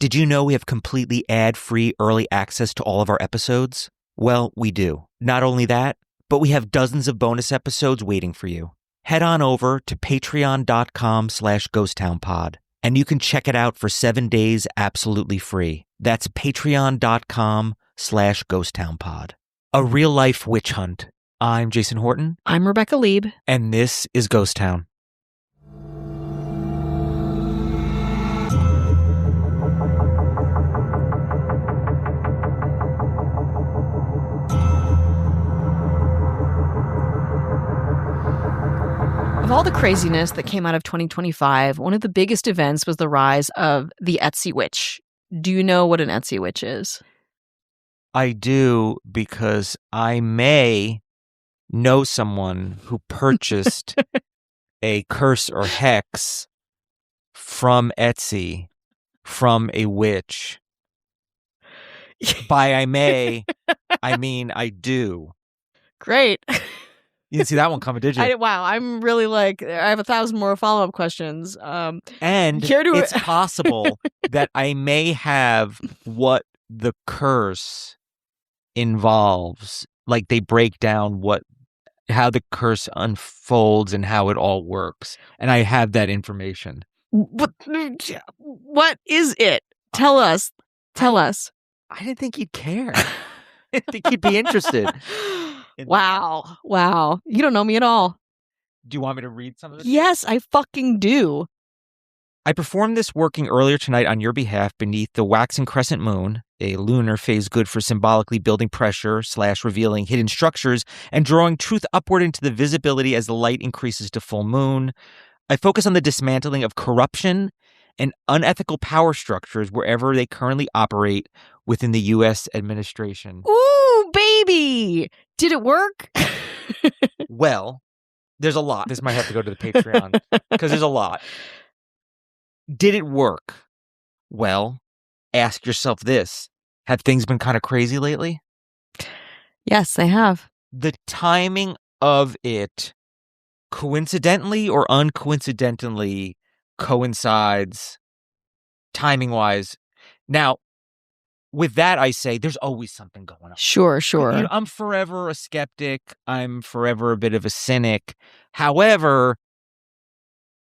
Did you know we have completely ad-free early access to all of our episodes? Well, we do. Not only that, but we have dozens of bonus episodes waiting for you. Head on over to patreon.com/ghosttownpod, and you can check it out for 7 days absolutely free. That's patreon.com/ghosttownpod. A real-life witch hunt. I'm Jason Horton. I'm Rebecca Lieb. And this is Ghost Town. Of all the craziness that came out of 2025, one of the biggest events was the rise of the Etsy witch. Do you know what an Etsy witch is? I do, because I may know someone who purchased a curse or hex from Etsy from a witch. By I may, I mean I do. Great. You didn't see that one coming, did you? Wow, I'm really I have 1,000 more follow-up questions. And it's possible that I may have what the curse involves. Like, they break down how the curse unfolds and how it all works. And I have that information. What is it? Tell us. I didn't think you'd care. I didn't think you'd be interested. Wow. You don't know me at all. Do you want me to read some of this? Yes, I fucking do. I performed this working earlier tonight on your behalf beneath the waxing crescent moon, a lunar phase good for symbolically building pressure / revealing hidden structures and drawing truth upward into the visibility as the light increases to full moon. I focus on the dismantling of corruption and unethical power structures wherever they currently operate within the U.S. administration. Ooh, baby! Did it work? Well, there's a lot. This might have to go to the Patreon because there's a lot. Did it work? Well, ask yourself this. Have things been kind of crazy lately? Yes, they have. The timing of it, coincidentally or uncoincidentally, coincides timing-wise. Now, with that, I say there's always something going on. Sure. I'm forever a skeptic. I'm forever a bit of a cynic. However,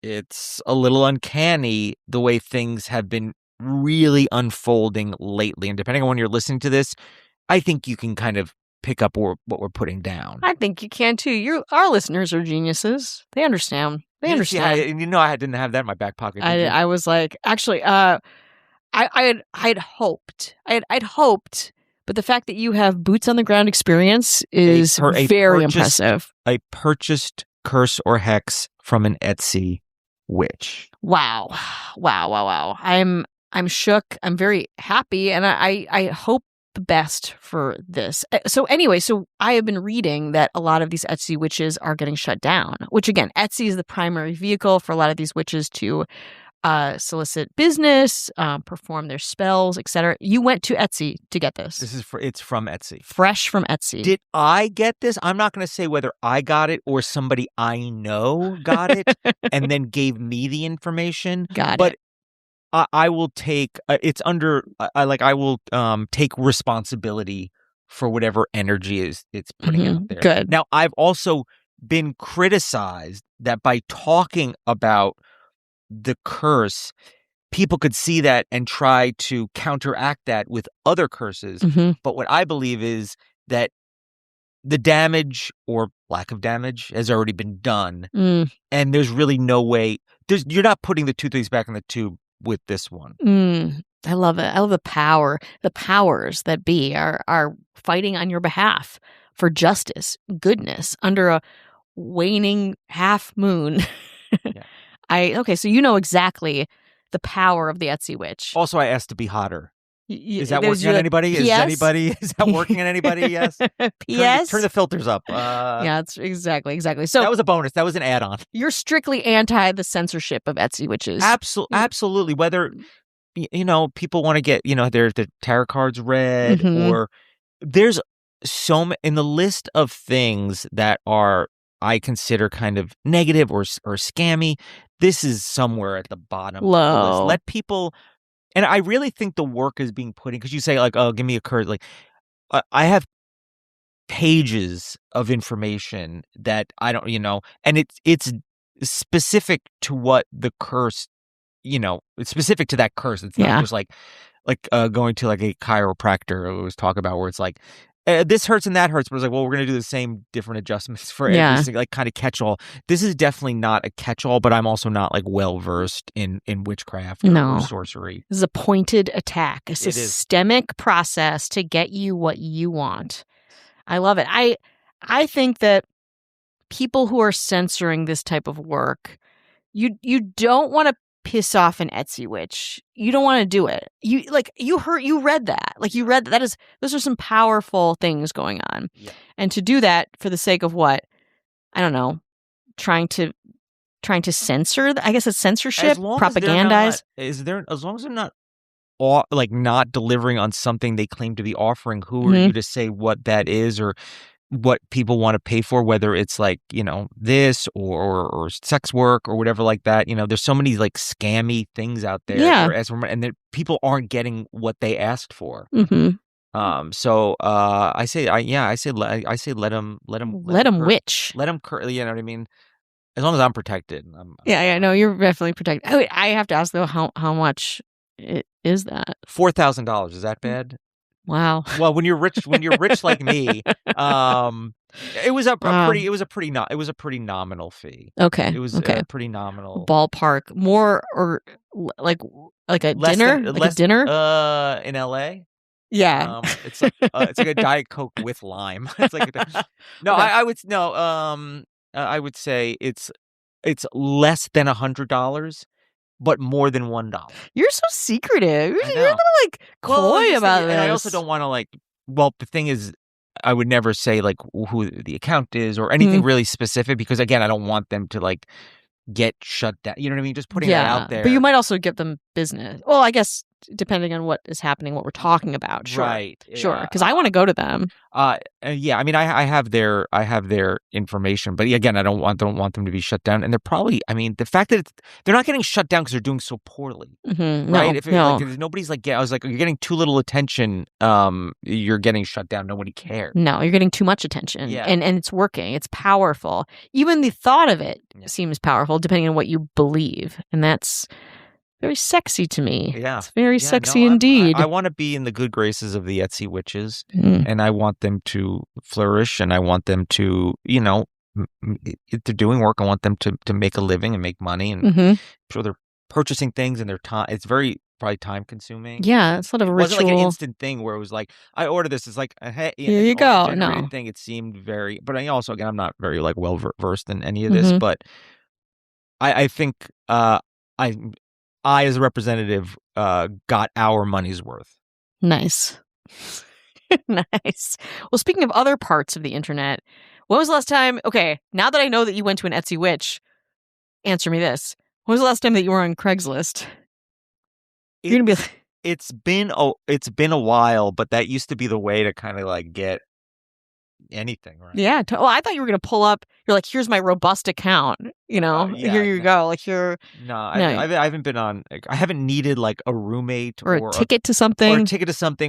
it's a little uncanny the way things have been really unfolding lately. And depending on when you're listening to this, I think you can kind of pick up what we're putting down. I think you can too. Our listeners are geniuses. They understand. They understand. I didn't have that in my back pocket. I was like, actually, I'd hoped, but the fact that you have boots on the ground experience is very impressive. I purchased curse or hex from an Etsy witch. Wow. I'm shook. I'm very happy, and I hope the best for this. So anyway, I have been reading that a lot of these Etsy witches are getting shut down, which again, Etsy is the primary vehicle for a lot of these witches to solicit business, perform their spells, etc. You went to Etsy to get this. It's from Etsy. Fresh from Etsy. Did I get this? I'm not going to say whether I got it or somebody I know got it and then gave me the information. But I will take it's under I will take responsibility for whatever energy it's putting out there. Good. Now, I've also been criticized that by talking about the curse, people could see that and try to counteract that with other curses. Mm-hmm. But what I believe is that the damage or lack of damage has already been done. And there's really no way. You're not putting the two things back in the tube with this one. I love it. I love the power. The powers that be are fighting on your behalf for justice, goodness, under a waning half moon. Yeah. So you know exactly the power of the Etsy witch. Also, I asked to be hotter. Is that working on anybody? Is that working on anybody? Yes. P.S. Turn the filters up. Yeah, it's exactly. So that was a bonus. That was an add-on. You're strictly anti the censorship of Etsy witches. Absolutely. Whether people want to get their tarot cards read, or there's in the list of things that are I consider kind of negative or scammy. This is somewhere at the bottom. Low. Let people And I really think the work is being put in, because you say like, oh, give me a curse. Like I have pages of information that I don't, and it's specific to what the curse, it's specific to that curse. It's not just like going to like a chiropractor who was talk about where it's like, this hurts and that hurts, but it's like, well, we're going to do the same different adjustments for every single, like kind of catch all. This is definitely not a catch all, but I'm also not like well versed in witchcraft or sorcery. This is a pointed attack, a systemic process to get you what you want. I love it. I think that people who are censoring this type of work, you don't want to piss off an Etsy witch. You don't want to do it. You read that. Like you read that those are some powerful things going on. Yeah. And to do that for the sake of what? I don't know. Trying to censor, I guess it's censorship, propagandize. As long as they're not not delivering on something they claim to be offering, who are you to say what that is or what people want to pay for, whether it's like, this or sex work or whatever like that. There's so many like scammy things out there. Yeah. And people aren't getting what they asked for. Mm-hmm. So I say let them witch. Let them, you know what I mean? As long as I'm protected. No, you're definitely protected. I have to ask though, how much is that? $4,000. Is that bad? Wow. Well, when you're rich like me, it was a pretty nominal fee. Okay. It was a pretty nominal ballpark. More or like a dinner, a dinner in LA. Yeah. It's like a Diet Coke with lime. It's like I would say it's less than $100. But more than $1. You're so secretive. You're a little like coy about this. And I also don't want to like. Well, the thing is, I would never say like who the account is or anything really specific, because again, I don't want them to like get shut down. You know what I mean? Just putting that out there. But you might also give them business. Well, I guess depending on what is happening, what we're talking about. Sure. Right. Sure. Because I want to go to them. Yeah. I mean, I have their information, but again, I don't want them to be shut down. And they're probably, I mean, the fact that they're not getting shut down because they're doing so poorly, right? Like, nobody's like, I was like, you're getting too little attention. You're getting shut down. Nobody cares. No, you're getting too much attention. Yeah. And it's working. It's powerful. Even the thought of it seems powerful, depending on what you believe, and that's very sexy to me. Yeah. It's very sexy indeed. I want to be in the good graces of the Etsy witches, and I want them to flourish, and I want them to, if they're doing work, I want them to make a living and make money, and I'm sure they're purchasing things in their time. It's very probably time consuming. Yeah, it's sort of a ritual. It wasn't like an instant thing where it was like, I order this. It's like, hey, here you go. No thing. It seemed very, but I also, again, I'm not very like well versed in any of this, but I think I, as a representative, got our money's worth. Nice. Nice. Well, speaking of other parts of the internet, when was the last time, okay, now that I know that you went to an Etsy witch, answer me this. When was the last time that you were on Craigslist? You're going to be like... It's been a while, but that used to be the way to kind of like get anything, right? Yeah. Well, I thought you were going to pull up. You're like, here's my robust account. Here you go. Like you're. No, I haven't been on. I haven't needed like a roommate or a ticket to something,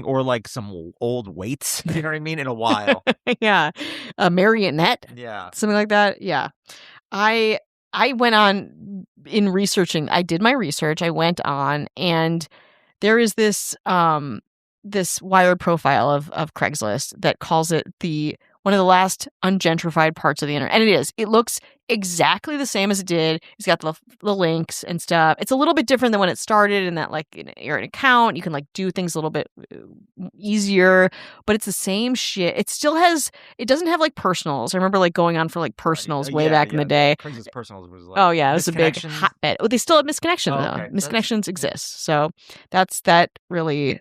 or like some old weights. You know what I mean? In a while. Yeah, a marionette. Yeah, something like that. Yeah, I went on in researching. I did my research. I went on, and there is this this Wired profile of Craigslist that calls it one of the last ungentrified parts of the internet. And it is. It looks exactly the same as it did. It's got the links and stuff. It's a little bit different than when it started in that like you're an account. You can like do things a little bit easier, but it's the same shit. It doesn't have like personals. I remember like going on for like personals way back in the day. Craigslist personals was like, oh yeah, it was a big hotbed. Oh, they still have Misconnection though. Okay. Misconnections exist. So that really...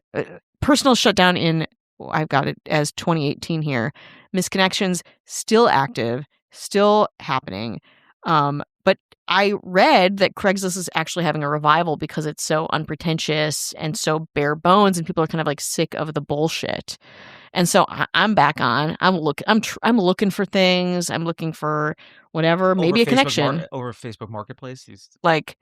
Personal shut down in, I've got it as 2018 here. Misconnections still active, still happening. But I read that Craigslist is actually having a revival because it's so unpretentious and so bare bones, and people are kind of like sick of the bullshit. And so I'm back on. I'm looking for things. I'm looking for whatever, maybe a connection over Facebook Marketplace. Like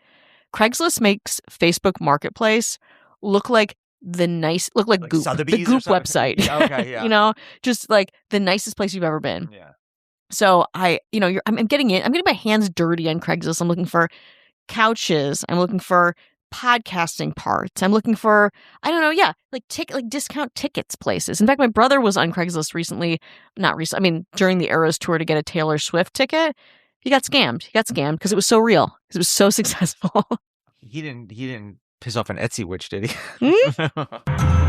Craigslist makes Facebook Marketplace look like Goop, the Sotheby's or Goop something? website. Yeah, okay, yeah. You know, just like the nicest place you've ever been. Yeah. So I'm getting it. I'm getting my hands dirty on Craigslist. I'm looking for couches. I'm looking for podcasting parts. I'm looking for, I don't know, like discount tickets places. In fact, my brother was on Craigslist during the Eras tour to get a Taylor Swift ticket. He got scammed. Because it was so real. Because it was so successful. He didn't piss off an Etsy witch, did he?